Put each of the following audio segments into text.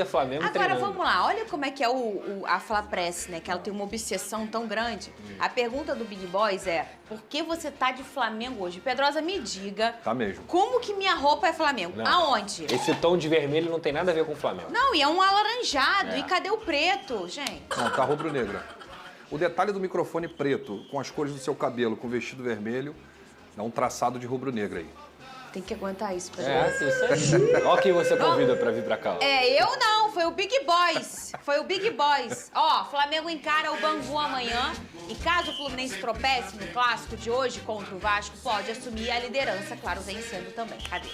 Flamengo Agora, treinando. vamos lá. Olha como é que é a Flapress, né? Que ela tem uma obsessão tão grande. A pergunta do Big Boys é, por que você tá de Flamengo hoje? Pedrosa, me diga. Tá mesmo. Como que minha roupa é Flamengo? Não. Aonde? Esse tom de vermelho não tem nada a ver com o Flamengo. Não, e é um alaranjado. É. E cadê o preto, gente? Não, tá rubro-negra. O detalhe do microfone preto, com as cores do seu cabelo, com o vestido vermelho, é um traçado de rubro-negra aí. Tem que aguentar isso, Pedrosa. É, isso aí. Olha quem você convida pra vir pra cá. Ó. É, eu não, foi o Big Boys. Foi o Big Boys. Ó, Flamengo encara o Bangu amanhã. E caso o Fluminense tropece no clássico de hoje contra o Vasco, pode assumir a liderança, claro, vencendo também. Cadê?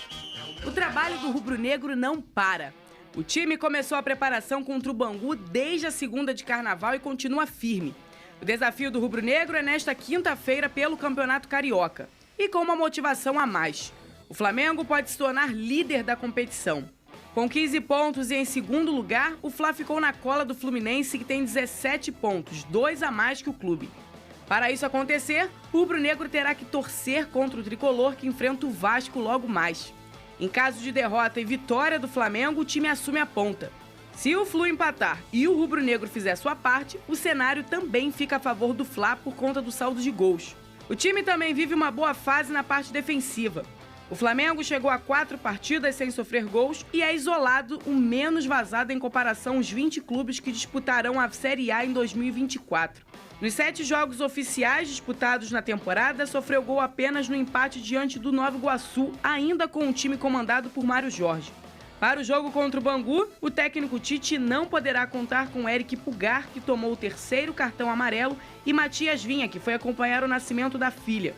O trabalho do rubro-negro não para. O time começou a preparação contra o Bangu desde a segunda de carnaval e continua firme. O desafio do rubro-negro é nesta quinta-feira pelo Campeonato Carioca. E com uma motivação a mais. O Flamengo pode se tornar líder da competição. Com 15 pontos e em segundo lugar, o Fla ficou na cola do Fluminense, que tem 17 pontos, 2 a mais que o clube. Para isso acontecer, o rubro-negro terá que torcer contra o tricolor, que enfrenta o Vasco logo mais. Em caso de derrota e vitória do Flamengo, o time assume a ponta. Se o Flu empatar e o rubro-negro fizer sua parte, o cenário também fica a favor do Fla por conta do saldo de gols. O time também vive uma boa fase na parte defensiva. O Flamengo chegou a 4 partidas sem sofrer gols e é isolado o menos vazado em comparação aos 20 clubes que disputarão a Série A em 2024. Nos 7 jogos oficiais disputados na temporada, sofreu gol apenas no empate diante do Nova Iguaçu, ainda com o time comandado por Mário Jorge. Para o jogo contra o Bangu, o técnico Tite não poderá contar com Eric Pulgar, que tomou o 3º cartão amarelo, e Matias Vinha, que foi acompanhar o nascimento da filha.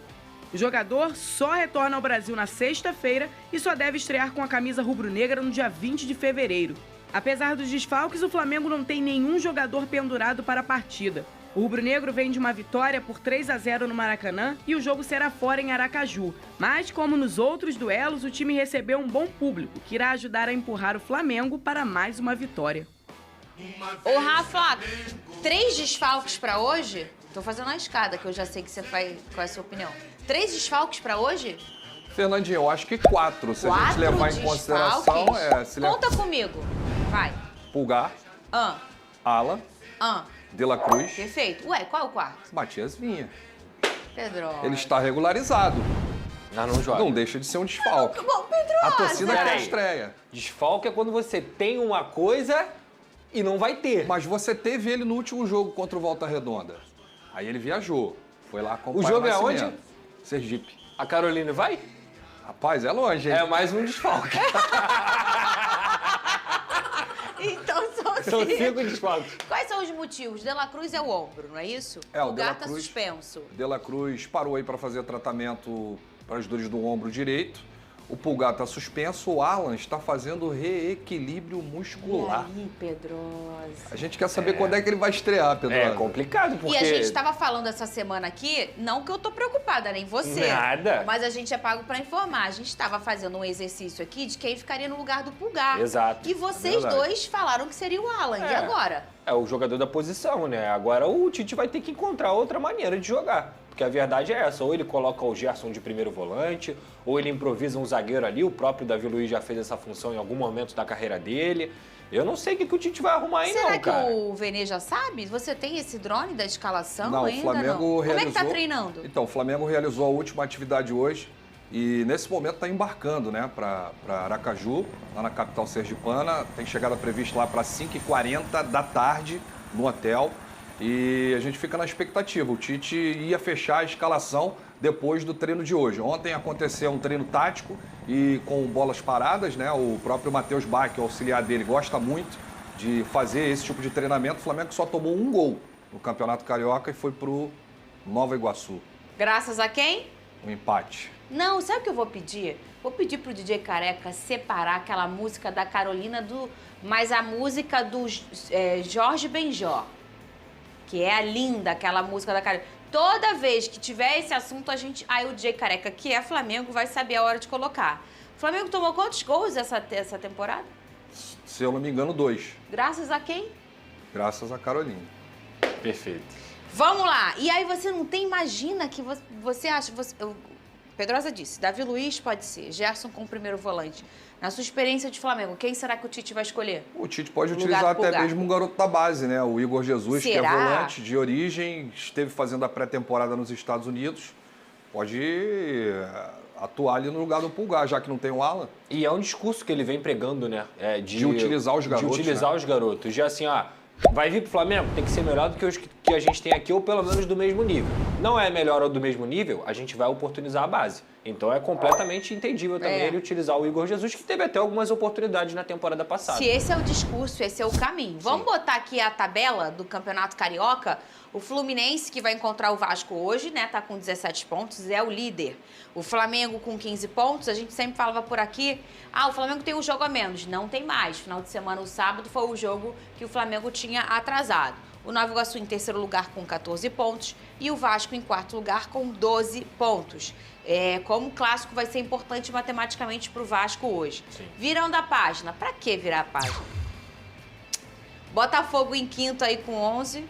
O jogador só retorna ao Brasil na sexta-feira e só deve estrear com a camisa rubro-negra no dia 20 de fevereiro. Apesar dos desfalques, o Flamengo não tem nenhum jogador pendurado para a partida. O rubro-negro vem de uma vitória por 3-0 no Maracanã e o jogo será fora em Aracaju. Mas, como nos outros duelos, o time recebeu um bom público, que irá ajudar a empurrar o Flamengo para mais uma vitória. Ô, Rafa, 3 desfalques pra hoje? Tô fazendo a escada, que eu já sei que você vai... Qual é a sua opinião? 3 desfalques pra hoje? Fernandinho, eu acho que 4. Se a gente 4 levar em consideração... desfalques? Conta comigo. Vai. Pulgar, Ah, Alan, ah. De La Cruz, Perfeito. Ué, qual é o quarto? Matias Vinha. Pedro. Ele está regularizado. Não joga. Não deixa de ser um desfalque. Bom, Pedro. A torcida quer Peraí. estreia. Desfalque é quando você tem uma coisa e não vai ter. Mas você teve ele no último jogo contra o Volta Redonda. Aí ele viajou. Foi lá acompanhar O jogo é Nascimento. onde? Sergipe. A Carolina vai? Rapaz, é longe, hein? É mais um desfalque. Então são São 5. 5 desfalques. Quais são os motivos? De La Cruz é o ombro, não é isso? É, o De La Pulgar tá Cruz- suspenso. De La Cruz parou aí para fazer tratamento para as dores do ombro direito. O Pulgar está suspenso. O Alan está fazendo reequilíbrio muscular. E aí, Pedrosa? A gente quer saber quando é que ele vai estrear, Pedro. É complicado, porque... E a gente tava falando essa semana aqui, não que eu tô preocupada, nem você. Nada. Mas a gente é pago pra informar. A gente tava fazendo um exercício aqui de quem ficaria no lugar do Pulgar. Exato. E vocês verdade. dois falaram que seria o Alan. E agora? É o jogador da posição, né? Agora o Tite vai ter que encontrar outra maneira de jogar. Porque a verdade é essa, ou ele coloca o Gerson de primeiro volante, ou ele improvisa um zagueiro ali, o próprio Davi Luiz já fez essa função em algum momento da carreira dele. Eu não sei o que o Tite vai arrumar aí Será não, que cara. o Vene já sabe? Você tem esse drone da escalação Não, o ainda? Flamengo não? Como é que tá realizou- treinando? Então, o Flamengo realizou a última atividade hoje e nesse momento está embarcando, né, para Aracaju, lá na capital sergipana. Tem chegada prevista lá para 5h40 da tarde no hotel. E a gente fica na expectativa. O Tite ia fechar a escalação depois do treino de hoje. Ontem aconteceu um treino tático e com bolas paradas, né? O próprio Matheus Bach, o auxiliar dele, gosta muito de fazer esse tipo de treinamento. O Flamengo só tomou um gol no Campeonato Carioca e foi pro Nova Iguaçu. Graças a quem? Um empate. Não, sabe o que eu vou pedir? Vou pedir pro DJ Careca separar aquela música da Carolina mas a música do Jorge Benjor. Que é a linda, aquela música da Carolina. Toda vez que tiver esse assunto, aí o DJ Careca, que é Flamengo, vai saber a hora de colocar. O Flamengo tomou quantos gols essa temporada? Se eu não me engano, 2. Graças a quem? Graças a Carolina. Perfeito. Vamos lá. E aí você não tem, imagina que você acha... Pedrosa disse, Davi Luiz pode ser, Gerson com o primeiro volante. Na sua experiência de Flamengo, quem será que o Tite vai escolher? O Tite pode No lugar utilizar do até Pulgar. mesmo um garoto da base, né? O Igor Jesus, que é Será? volante de origem, esteve fazendo a pré-temporada nos Estados Unidos. Pode atuar ali no lugar do Pulgar, já que não tem o Alan. E é um discurso que ele vem pregando, né? De utilizar os garotos, De utilizar né? os garotos. De assim, vai vir pro Flamengo, tem que ser melhor do que os que a gente tem aqui, ou pelo menos do mesmo nível. Não é melhor ou do mesmo nível, a gente vai oportunizar a base. Então é completamente entendível também ele utilizar o Igor Jesus, que teve até algumas oportunidades na temporada passada. Se esse é o discurso, esse é o caminho. Vamos botar aqui a tabela do Campeonato Carioca. O Fluminense, que vai encontrar o Vasco hoje, né? Tá com 17 pontos, é o líder. O Flamengo com 15 pontos. A gente sempre falava por aqui, o Flamengo tem um jogo a menos. Não tem mais. Final de semana, o sábado, foi o jogo que o Flamengo tinha atrasado. O Nova Iguaçu em terceiro lugar com 14 pontos e o Vasco em quarto lugar com 12 pontos. Como o clássico vai ser importante matematicamente para o Vasco hoje. Sim. Virando a página. Para que virar a página? Botafogo em quinto aí com 11.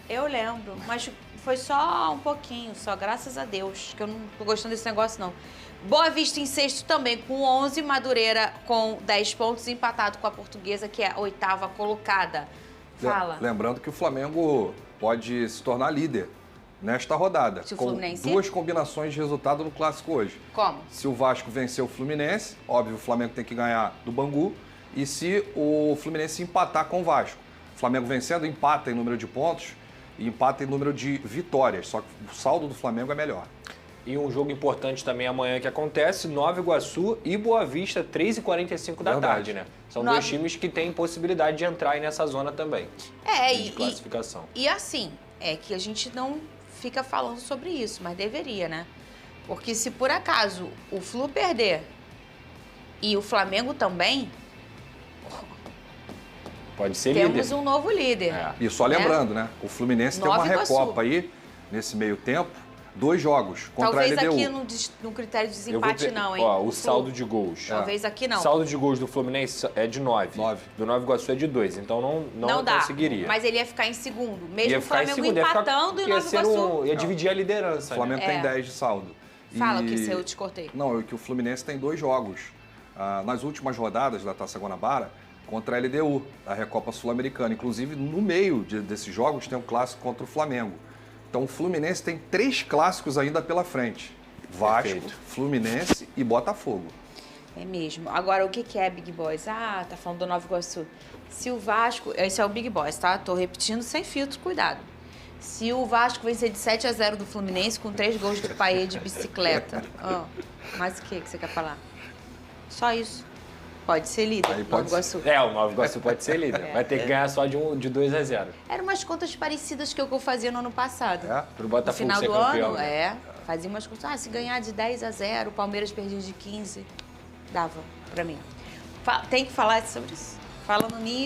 Eu lembro, mas foi só um pouquinho, só graças a Deus, que eu não tô gostando desse negócio não. Boa Vista em sexto também com 11, Madureira com 10 pontos, empatado com a Portuguesa, que é a oitava colocada. Fala. Lembrando que o Flamengo pode se tornar líder nesta rodada, Se o com Fluminense- duas combinações de resultado no Clássico hoje. Como? Se o Vasco vencer o Fluminense, óbvio, o Flamengo tem que ganhar do Bangu. E se o Fluminense empatar com o Vasco. O Flamengo vencendo, empata em número de pontos e empata em número de vitórias. Só que o saldo do Flamengo é melhor. E um jogo importante também amanhã que acontece, Nova Iguaçu e Boa Vista, 3h45 da Verdade. tarde, né? São Nova- dois times que têm possibilidade de entrar aí nessa zona também. De classificação. E assim, é que a gente não fica falando sobre isso, mas deveria, né? Porque se por acaso o Flu perder e o Flamengo também, Pode ser temos líder. um novo líder. E só lembrando, né? O Fluminense tem Nova uma Iguaçu. recopa aí, nesse meio tempo, 2 jogos contra Talvez a LDU. aqui no critério de desempate não, hein? Ó, o Flu. saldo de gols. Talvez aqui não. O saldo de gols do Fluminense é de 9. 9. Do Nova Iguaçu é de 2. Então não dá. conseguiria. Mas ele ia ficar em segundo. Mesmo Ia o ficar em Flamengo segundo, ia ficar- empatando e o ia Nova ser Iguaçu. ia dividir a liderança. O Flamengo É. tem 10 de saldo. Fala E- que eu te cortei. Não, que o Fluminense tem 2 jogos nas últimas rodadas da Taça Guanabara contra a LDU, da Recopa Sul-Americana. Inclusive, no meio desses jogos tem um clássico contra o Flamengo. Então, o Fluminense tem 3 clássicos ainda pela frente. Vasco, Perfeito. Fluminense e Botafogo. É mesmo. Agora, o que é Big Boys? Tá falando do Nova Iguaçu. Se o Vasco... Esse é o Big Boys, tá? Tô repetindo sem filtro, cuidado. Se o Vasco vencer de 7-0 do Fluminense com 3 gols do Paê de bicicleta. Mas o que você quer falar? Só isso. Pode ser líder, Aí Nova pode Iguaçu. O Nova Iguaçu pode ser líder. Vai ter que ganhar só de 2-0. Eram umas contas parecidas que eu fazia no ano passado. Pro No Botafogo final ser do campeão. ano, né? fazia umas contas. Se ganhar de 10-0, o Palmeiras perdia de 15, dava pra mim. Tem que falar sobre isso. Falando nisso.